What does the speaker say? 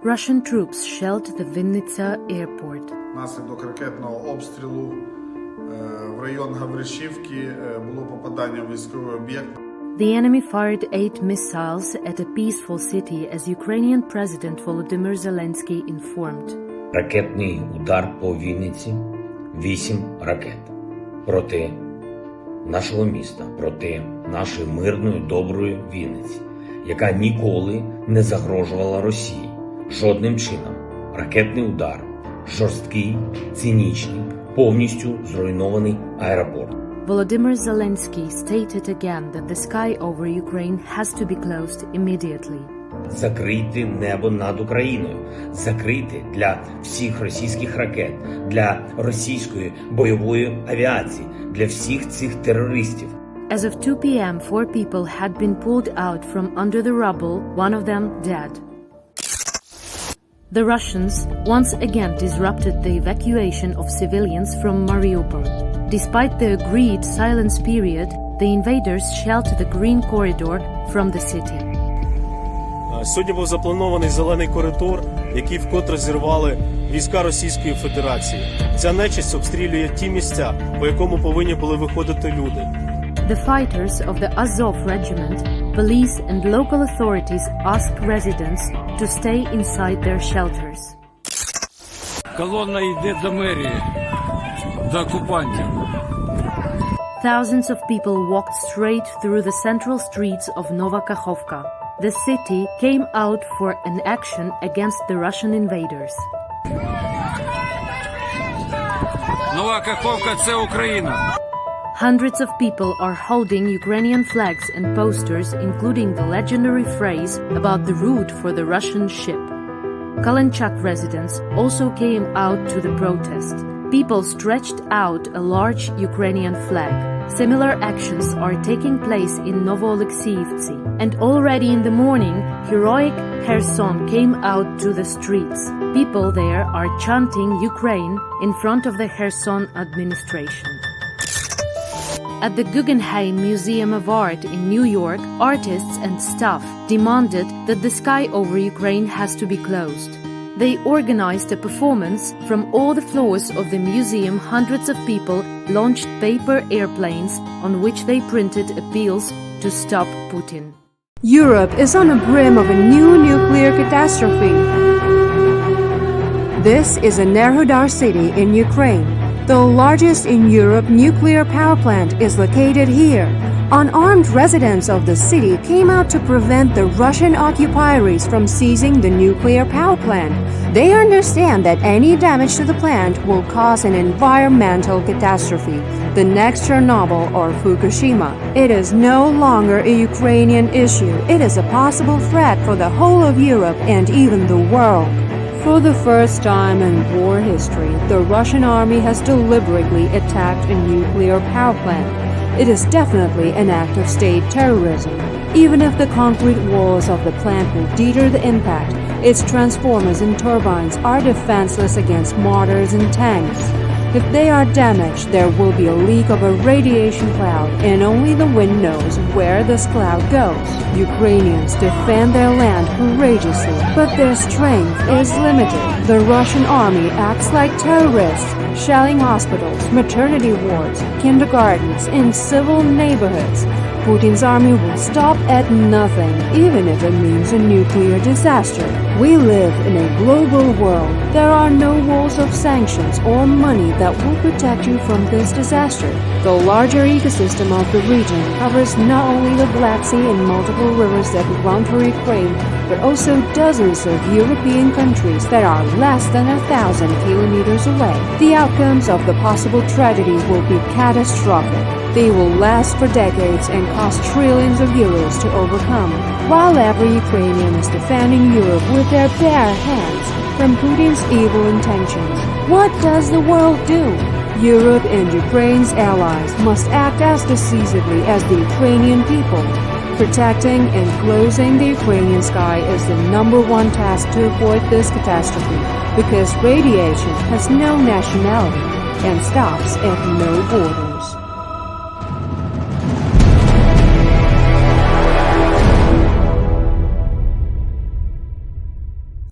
Russian troops shelled the Vinnytsia airport. Внаслідок ракетного обстрілу в район Гавришівки було попадання в військовий об'єкт. The enemy fired 8 missiles at a peaceful city, as Ukrainian President Volodymyr Zelensky informed. Ракетний удар по Вінниці, 8 ракет проти нашого міста, проти нашої мирної, доброї Вінниці, яка ніколи не загрожувала Росії. Жодним чином. Ракетний удар, жорсткий, цинічний, повністю зруйнований аеропорт. Volodymyr Zelensky stated again that the sky over Ukraine has to be closed immediately. Закрити небо над Україною, закрити для всіх російських ракет, для російської бойової авіації, для всіх цих терористів. As of 2 p.m., 4 people had been pulled out from under the rubble, one of them dead. The Russians once again disrupted the evacuation of civilians from Mariupol. Despite the agreed silence period, the invaders shelled the Green Corridor from the city. Сьогодні був запланований зелений коридор, який вкотре зірвали війська Російської Федерації. Ця нечисть обстрілює ті місця, по якому повинні були виходити люди. The fighters of the Azov regiment, police and local authorities asked residents to stay inside their shelters. Колона йде до мерії, до окупантів. Thousands of people walked straight through the central streets of Nova Kakhovka. The city came out for an action against the Russian invaders. Нова Каховка – це Україна. Hundreds of people are holding Ukrainian flags and posters, including the legendary phrase about the route for the Russian ship. Kalanchak residents also came out to the protest. People stretched out a large Ukrainian flag. Similar actions are taking place in Novo-Oleksiivtsi. And already in the morning, heroic Kherson came out to the streets. People there are chanting Ukraine in front of the Kherson administration. At the Guggenheim Museum of Art in New York, artists and staff demanded that the sky over Ukraine has to be closed. They organized a performance from all the floors of the museum. Hundreds of people launched paper airplanes on which they printed appeals to stop Putin. Europe is on the brim of a new nuclear catastrophe. This is Enerhodar city in Ukraine. The largest in Europe nuclear power plant is located here. Unarmed residents of the city came out to prevent the Russian occupiers from seizing the nuclear power plant. They understand that any damage to the plant will cause an environmental catastrophe, the next Chernobyl or Fukushima. It is no longer a Ukrainian issue. It is a possible threat for the whole of Europe and even the world. For the first time in war history, the Russian army has deliberately attacked a nuclear power plant. It is definitely an act of state terrorism. Even if the concrete walls of the plant will deter the impact, its transformers and turbines are defenseless against mortars and tanks. If they are damaged, there will be a leak of a radiation cloud, and only the wind knows where this cloud goes. Ukrainians defend their land courageously, but their strength is limited. The Russian army acts like terrorists, shelling hospitals, maternity wards, kindergartens, and civil neighborhoods. Putin's army will stop at nothing, even if it means a nuclear disaster. We live in a global world. There are no walls of sanctions or money that will protect you from this disaster. The larger ecosystem of the region covers not only the Black Sea and multiple rivers that run through Ukraine, but also dozens of European countries that are less than 1,000 kilometers away. The outcomes of the possible tragedy will be catastrophic. They will last for decades and cost trillions of euros to overcome. While every Ukrainian is defending Europe with their bare hands from Putin's evil intentions, what does the world do? Europe and Ukraine's allies must act as decisively as the Ukrainian people. Protecting and closing the Ukrainian sky is the #1 task to avoid this catastrophe, because radiation has no nationality and stops at no borders.